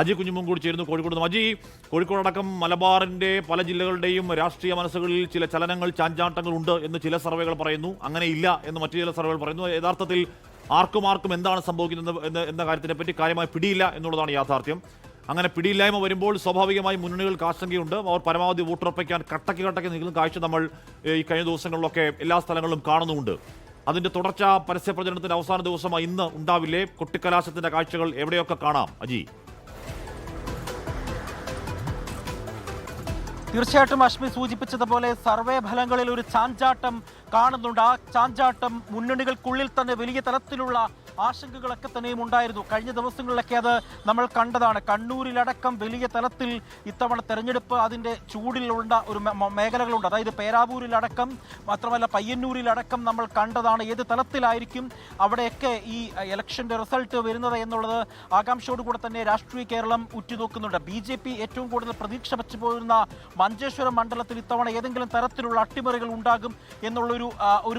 അജി കുഞ്ഞുമും കൂടി ചേരുന്നു കോഴിക്കോട് നിന്ന്. അജി, കോഴിക്കോടടക്കം മലബാറിന്റെ പല ജില്ലകളുടെയും രാഷ്ട്രീയ മനസ്സുകളിൽ ചില ചലനങ്ങൾ, ചാഞ്ചാട്ടങ്ങൾ ഉണ്ട് എന്ന് ചില സർവേകൾ പറയുന്നു, അങ്ങനെ ഇല്ല എന്ന് മറ്റു ചില സർവേകൾ പറയുന്നു. യഥാർത്ഥത്തിൽ ആർക്കും എന്താണ് സംഭവിക്കുന്നത് എന്ന കാര്യത്തിനെ പറ്റി കാര്യമായി പിടിയില്ല എന്നുള്ളതാണ് യാഥാർത്ഥ്യം. അങ്ങനെ പിടിയില്ലായ്മ വരുമ്പോൾ സ്വാഭാവികമായി മുന്നണികൾക്ക് ആശങ്കയുണ്ട്. അവർ പരമാവധി വോട്ടുറപ്പിക്കാൻ കട്ടയ്ക്ക് നിൽക്കുന്ന കാഴ്ച നമ്മൾ ഈ കഴിഞ്ഞ ദിവസങ്ങളിലൊക്കെ എല്ലാ സ്ഥലങ്ങളിലും കാണുന്നുമുണ്ട്. അതിന്റെ തുടർച്ച പരസ്യ പ്രചരണത്തിന്റെ അവസാന ദിവസമായി ഇന്ന് ഉണ്ടാവില്ലേ? കൊട്ടിക്കലാശത്തിന്റെ കാഴ്ചകൾ എവിടെയൊക്കെ കാണാം അജി? തീർച്ചയായിട്ടും അശ്മി സൂചിപ്പിച്ചതുപോലെ സർവേ ഫലങ്ങളിൽ ഒരു ചാഞ്ചാട്ടം കാണുന്നുണ്ട്. ആ ചാഞ്ചാട്ടം മുന്നണികൾക്കുള്ളിൽ തന്നെ വലിയ തലത്തിലുള്ള ആശങ്കകളൊക്കെ തന്നെയും ഉണ്ടായിരുന്നു. കഴിഞ്ഞ ദിവസങ്ങളിലൊക്കെ അത് നമ്മൾ കണ്ടതാണ്. കണ്ണൂരിലടക്കം വലിയ തലത്തിൽ ഇത്തവണ തെരഞ്ഞെടുപ്പ് അതിൻ്റെ ചൂടിലുള്ള ഒരു മേഖലകളുണ്ട്. അതായത് പേരാവൂരിലടക്കം, മാത്രമല്ല പയ്യന്നൂരിലടക്കം നമ്മൾ കണ്ടതാണ്. ഏത് തലത്തിലായിരിക്കും അവിടെയൊക്കെ ഈ ഇലക്ഷൻ്റെ റിസൾട്ട് വരുന്നത് എന്നുള്ളത് ആകാംക്ഷയോടുകൂടെ തന്നെ രാഷ്ട്രീയ കേരളം ഉറ്റുനോക്കുന്നുണ്ട്. BJP ഏറ്റവും കൂടുതൽ പ്രതീക്ഷ വെച്ചു പോയിരുന്ന മഞ്ചേശ്വരം മണ്ഡലത്തിൽ ഇത്തവണ ഏതെങ്കിലും തരത്തിലുള്ള അട്ടിമറികൾ ഉണ്ടാകും എന്നുള്ളൊരു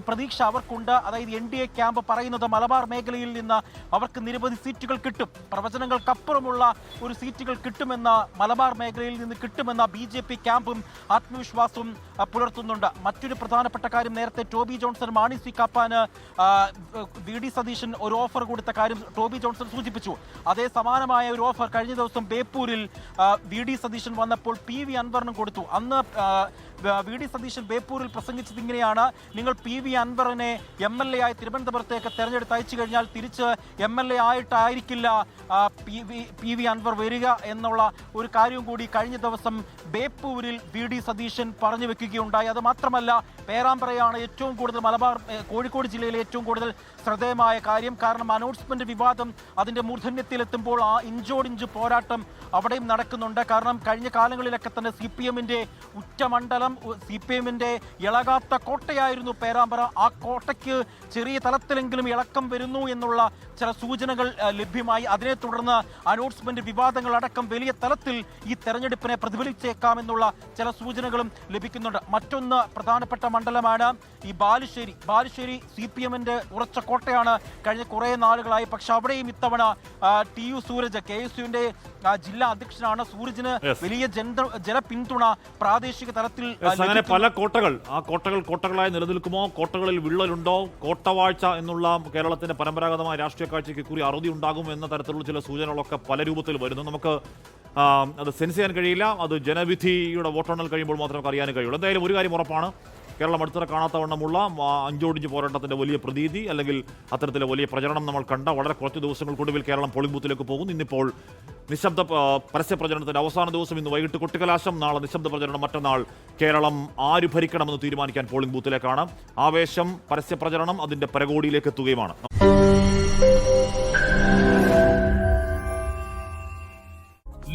പ്രതീക്ഷ അവർക്കുണ്ട്. അതായത് NDA ക്യാമ്പ് പറയുന്നത് മലബാർ മേഖലയിൽ നിന്ന് അവർക്ക് നിരവധി സീറ്റുകൾ കിട്ടും, പ്രവചനങ്ങൾക്കപ്പുറമുള്ള ഒരു സീറ്റുകൾ കിട്ടുമെന്ന, മലബാർ മേഖലയിൽ നിന്ന് കിട്ടുമെന്ന BJP ക്യാമ്പും ആത്മവിശ്വാസവും പുലർത്തുന്നുണ്ട്. മറ്റൊരു പ്രധാനപ്പെട്ട കാര്യം, നേരത്തെ ടോബി ജോൺസൺ, മാണി സി കാപ്പാന് VD സതീശൻ ഒരു ഓഫർ കൊടുത്ത കാര്യം ടോബി ജോൺസൺ സൂചിപ്പിച്ചു. അതേ സമാനമായ ഒരു ഓഫർ കഴിഞ്ഞ ദിവസം ബേപ്പൂരിൽ VD സതീശൻ വന്നപ്പോൾ PV അൻവറിനും കൊടുത്തു. അന്ന് VD സതീശൻ ബേപ്പൂരിൽ പ്രസംഗിച്ചത് ഇങ്ങനെയാണ്: നിങ്ങൾ PV അൻവറിനെ MLA ആയി തിരുവനന്തപുരത്തേക്ക് തെരഞ്ഞെടുത്ത് അയച്ചു കഴിഞ്ഞാൽ തിരിച്ച് MLA ആയിട്ടായിരിക്കില്ല PV അൻവർ വരിക എന്നുള്ള ഒരു കാര്യവും കൂടി കഴിഞ്ഞ ദിവസം ബേപ്പൂരിൽ VD സതീശൻ പറഞ്ഞു വെക്കുകയുണ്ടായി. അത് മാത്രമല്ല, പേരാമ്പ്രയാണ് ഏറ്റവും കൂടുതൽ കോഴിക്കോട് ജില്ലയിലെ ഏറ്റവും കൂടുതൽ ശ്രദ്ധേയമായ കാര്യം. കാരണം അനൗൺസ്മെന്റ് വിവാദം അതിൻ്റെ മൂർധന്യത്തിലെത്തുമ്പോൾ ആ ഇഞ്ചോടിഞ്ച് പോരാട്ടം അവിടെയും നടക്കുന്നുണ്ട്. കാരണം കഴിഞ്ഞ കാലങ്ങളിലൊക്കെ തന്നെ CPM-ന്റെ ഉറ്റമണ്ഡലം, CPM-ന്റെ ഇളകാത്ത കോട്ടയായിരുന്നു പേരാമ്പ്ര. ആ കോട്ടയ്ക്ക് ചെറിയ തലത്തിലെങ്കിലും ഇളക്കം വരുന്നു എന്നുള്ള ചില സൂചനകൾ ലഭ്യമായി. അതിനെ തുടർന്ന് അനൗൺസ്മെന്റ് വിവാദങ്ങളടക്കം വലിയ തലത്തിൽ ഈ തെരഞ്ഞെടുപ്പിനെ പ്രതിഫലിച്ചേക്കാമെന്നുള്ള ചില സൂചനകളും ലഭിക്കുന്നുണ്ട്. മറ്റൊന്ന് പ്രധാനപ്പെട്ട മണ്ഡലമാണ് ഈ ബാലുശ്ശേരി CPM-ന്റെ ഉറച്ച കോട്ടയാണ് കഴിഞ്ഞ കുറേ നാളുകളായി. പക്ഷെ അവിടെയും ഇത്തവണ TU സൂരജ്, KSUവിന്റെ ജില്ലാ അധ്യക്ഷനാണ്. സൂരജിന് വലിയ ജനപിന്തുണ പ്രാദേശിക തലത്തിൽ. അങ്ങനെ പല കോട്ടകളായി നിലനിൽക്കുമോ? കോട്ടകളിൽ വിള്ളലുണ്ടോ? കോട്ടവാഴ്ച എന്നുള്ള കേരളത്തിന്റെ പരമ്പരാഗതമായ രാഷ്ട്രീയ കാഴ്ചയ്ക്ക് കൂടി അറുതി ഉണ്ടാകും എന്ന തരത്തിലുള്ള ചില സൂചനകളൊക്കെ പല രൂപത്തിൽ വരുന്നു. നമുക്ക് അത് സെൻസ് ചെയ്യാൻ കഴിയില്ല. അത് ജനവിധിയുടെ വോട്ടെണ്ണൽ കഴിയുമ്പോൾ മാത്രമേ അറിയാൻ കഴിയുള്ളൂ. എന്തായാലും ഒരു കാര്യം ഉറപ്പാണ്, കേരളം അടുത്തിടെ കാണാത്തവണ്ണമുള്ള അഞ്ചോടിഞ്ച് പോരാട്ടത്തിന്റെ വലിയ പ്രതീതി അല്ലെങ്കിൽ അത്തരത്തിലെ വലിയ പ്രചരണം നമ്മൾ കണ്ട വളരെ കുറച്ച് ദിവസങ്ങൾക്കൊടുവിൽ കേരളം പോളിംഗ് ബൂത്തിലേക്ക് പോകും. ഇന്നിപ്പോൾ നിശബ്ദ പരസ്യ പ്രചരണത്തിന്റെ അവസാന ദിവസം. ഇന്ന് വൈകിട്ട് കൊട്ടിക്കലാശം, നാളെ നിശബ്ദ പ്രചരണം, മറ്റന്നാൾ കേരളം ആര് ഭരിക്കണമെന്ന് തീരുമാനിക്കാൻ പോളിംഗ് ബൂത്തിലേക്കാണ്. ആവേശം, പരസ്യ പ്രചരണം അതിന്റെ പരകോടിയിലേക്ക് എത്തുകയുമാണ്.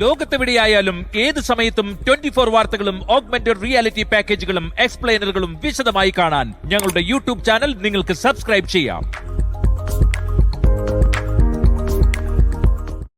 ലോകത്തെവിടെയായാലും ഏത് സമയത്തും 24 വാർത്തകളും ഓഗ്മെന്റഡ് റിയാലിറ്റി പാക്കേജുകളും എക്സ്പ്ലെയിനറുകളും വിശദമായി കാണാൻ ഞങ്ങളുടെ YouTube ചാനൽ നിങ്ങൾക്ക് സബ്സ്ക്രൈബ് ചെയ്യാം.